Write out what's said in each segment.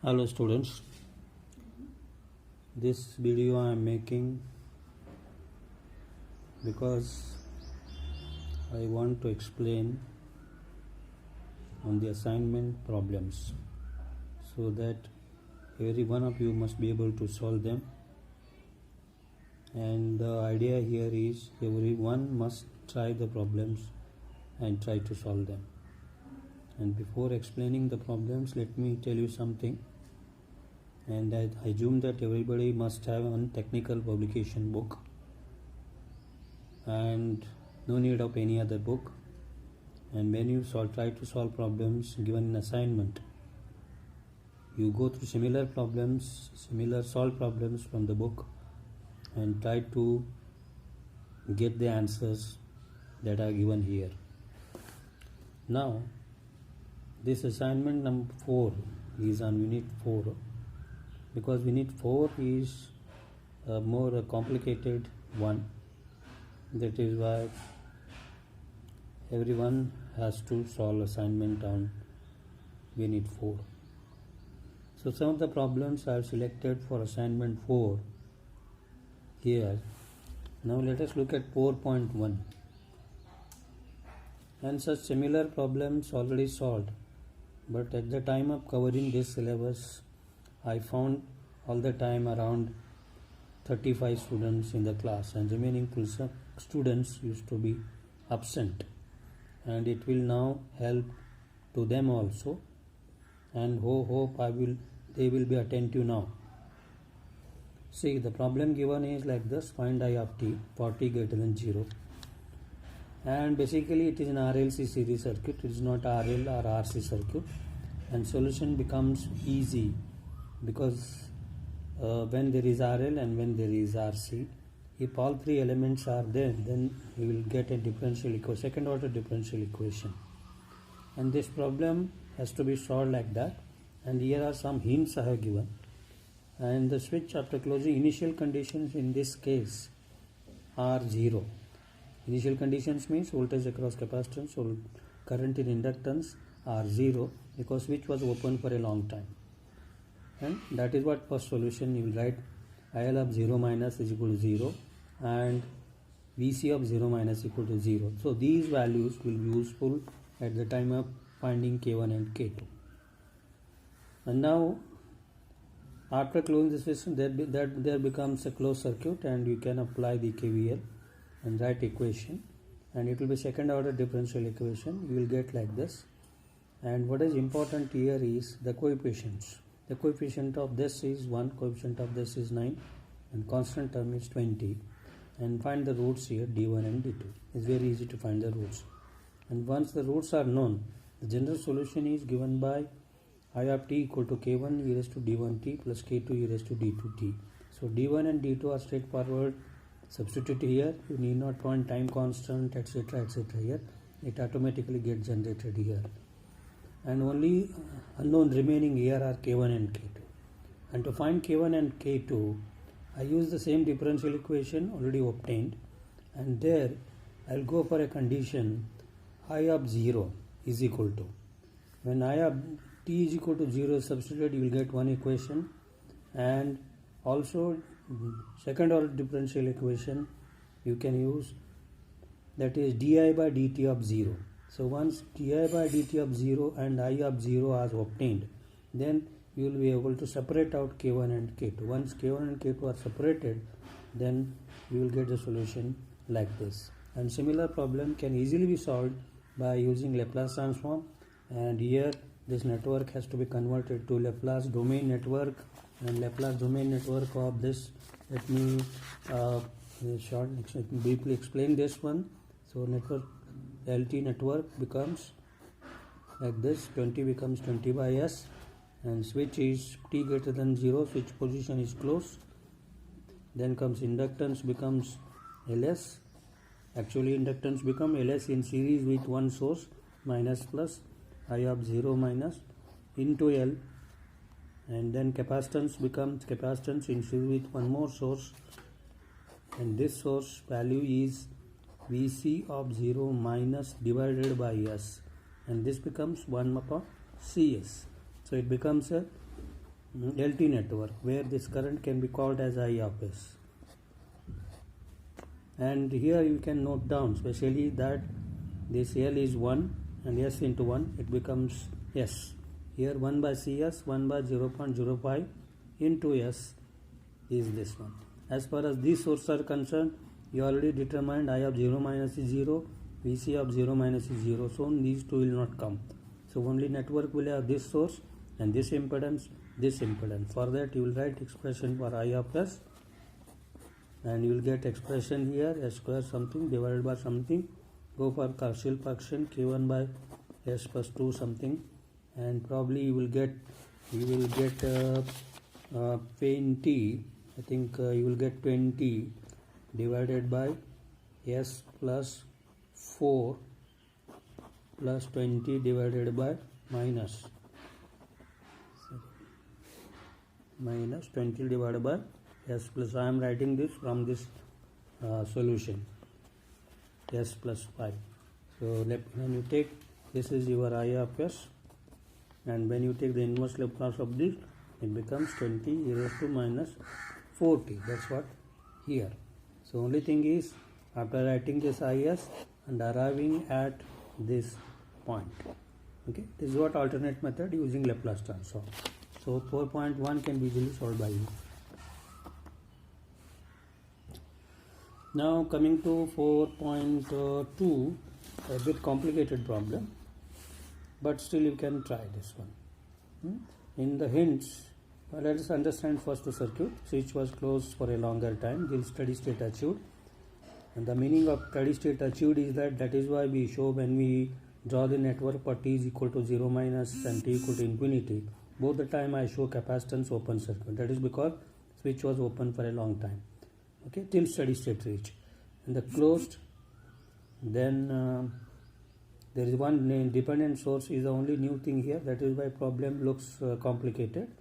Hello students, this video I am making because I want to explain on the assignment problems so that every one of you must be able to solve them, and the idea here is everyone must try the problems and try to solve them. And before explaining the problems, let me tell you something. And I assume that everybody must have a technical publication book and no need of any other book. And when you try to solve problems given in assignment, you go through similar solved problems from the book and try to get the answers that are given here. Now, this assignment number 4 is on unit 4. Because unit 4 is a more complicated one. That is why everyone has to solve assignment on unit 4. So some of the problems are selected for assignment 4 here. Now let us look at 4.1. And such similar problems already solved. But at the time of covering this syllabus, I found all the time around 35 students in the class, and remaining students used to be absent, and it will now help to them also, and hope they will be attentive now. See, the problem given is like this: find I of t 40 greater than 0, and basically it is an RLC series circuit. It is not RL or RC circuit, and solution becomes easy because when there is RL and when there is RC, if all three elements are there, then you will get a differential equation, second order differential equation. And this problem has to be solved like that. And here are some hints I have given. And the switch after closing, initial conditions in this case are 0. Initial conditions means voltage across capacitance or current in inductance are 0 because switch was open for a long time. And that is what first solution you will write. IL of 0 minus is equal to 0 and VC of 0 minus equal to 0. So these values will be useful at the time of finding K1 and K2. And now after closing the system, there becomes a closed circuit, and you can apply the KVL and write equation, and it will be second order differential equation. You will get like this. And what is important here is the coefficients. The coefficient of this is 1, coefficient of this is 9, and constant term is 20. And find the roots here, d1 and d2. It's very easy to find the roots. And once the roots are known, the general solution is given by I of t equal to k1 e raised to d1t plus k2 e raised to d2t. So d1 and d2 are straightforward. Substitute here. You need not find time constant, etc. here. It automatically gets generated here. And only unknown remaining here are K1 and K2. And to find K1 and K2, I use the same differential equation already obtained, and there I will go for a condition I of 0 is equal to. When I of t is equal to 0 substituted, you will get one equation, and also second order differential equation you can use, that is di by dt of 0. So once di by dt of 0 and I of 0 are obtained, then you will be able to separate out K1 and K2. Once K1 and K2 are separated, then you will get the solution like this. And similar problem can easily be solved by using Laplace transform. And here this network has to be converted to Laplace domain network, and Laplace domain network of this, let me briefly explain this one. So network LT network becomes like this: 20 becomes 20 by S, and switch is t greater than 0, switch position is closed. Then comes inductance becomes LS. Actually inductance become LS in series with one source minus plus I of 0 minus into L, and then capacitance becomes capacitance in series with one more source, and this source value is Vc of 0 minus divided by S, and this becomes 1 upon Cs. So it becomes a LT network where this current can be called as I of S. And here you can note down especially that this L is 1 and S into 1, it becomes S. Here 1 by CS, 1 by 0.05 into S is this one. As far as these sources are concerned, you already determined I of 0 minus is 0, VC of 0 minus is 0, so these two will not come. So only network will have this source and this impedance, this impedance. For that you will write expression for I of S, and you will get expression here S square something divided by something. Go for partial fraction K1 by S plus 2 something, and probably you will get T. I think you will get 20 divided by S plus 4 plus 20 divided by minus 20 divided by S plus. I am writing this from this solution S plus 5. So when you take this is your I of S, and when you take the inverse Laplace of this, it becomes 20 e raised to minus 40. That's what here. So only thing is, after writing this IS and arriving at this point, okay, this is what alternate method using Laplace transform. So 4.1 can be easily solved by you. Now coming to 4.2, a bit complicated problem, but still you can try this one. In the hints, let us understand first the circuit. Switch was closed for a longer time till steady state achieved, and the meaning of steady state achieved is that is why we show when we draw the network for t is equal to 0 minus and t equal to infinity, both the time I show capacitance open circuit. That is because switch was open for a long time, okay, till steady state reach. And the closed, then there is one dependent source is the only new thing here. That is why problem looks complicated.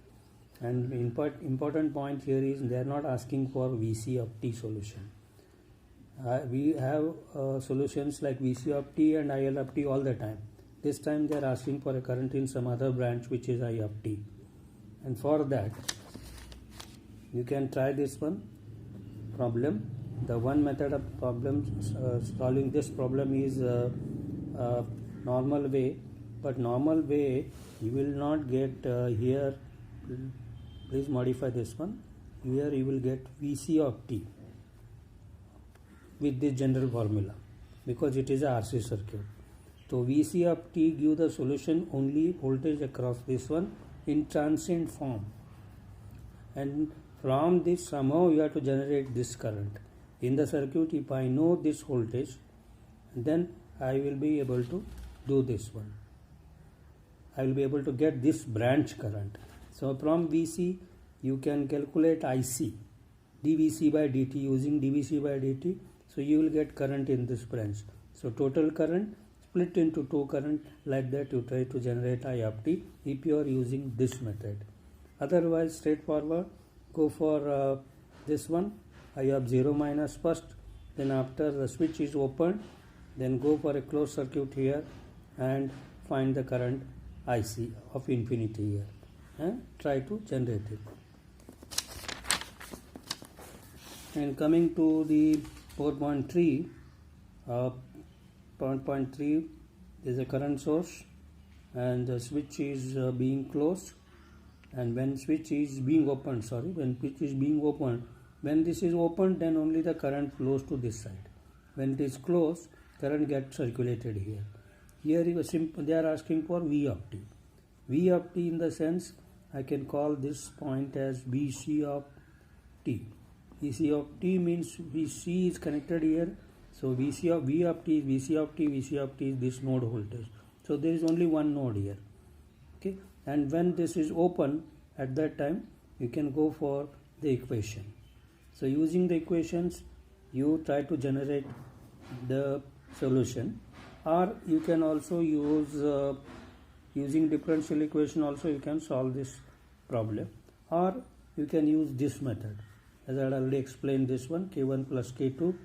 And important point here is they are not asking for VC of t solution. We have solutions like VC of t and IL of t all the time. This time they are asking for a current in some other branch which is I of t. And for that you can try this one problem. The one method of solving this problem is normal way, but normal way you will not get here. Please modify this one. Here you will get VC of t with this general formula because it is a RC circuit. So VC of t give the solution only voltage across this one in transient form, and from this somehow you have to generate this current in the circuit. If I know this voltage, then I will be able to do this one. I will be able to get this branch current. So from VC you can calculate IC dVC by dt using dVC by dt. So you will get current in this branch. So total current split into two current, like that you try to generate I of t if you are using this method. Otherwise straightforward, go for this one I of 0 minus first, then after the switch is opened, then go for a closed circuit here and find the current IC of infinity here and try to generate it. And coming to the 4.3, 4.3 is a current source and the switch is being closed, and when switch is being opened, when this is opened, then only the current flows to this side. When it is closed, current gets circulated here. Here they are asking for V of t. V of t in the sense I can call this point as VC of t. VC of t means VC is connected here. So VC of V of t is VC of t is this node voltage. So there is only one node here. Okay, and when this is open, at that time you can go for the equation. So using the equations you try to generate the solution, or you can also use using differential equation also you can solve this problem, or you can use this method as I already explained. This one K1 plus K2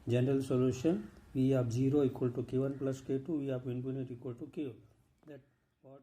general solution, V of 0 equal to K1 plus K2, V of infinity equal to K. That what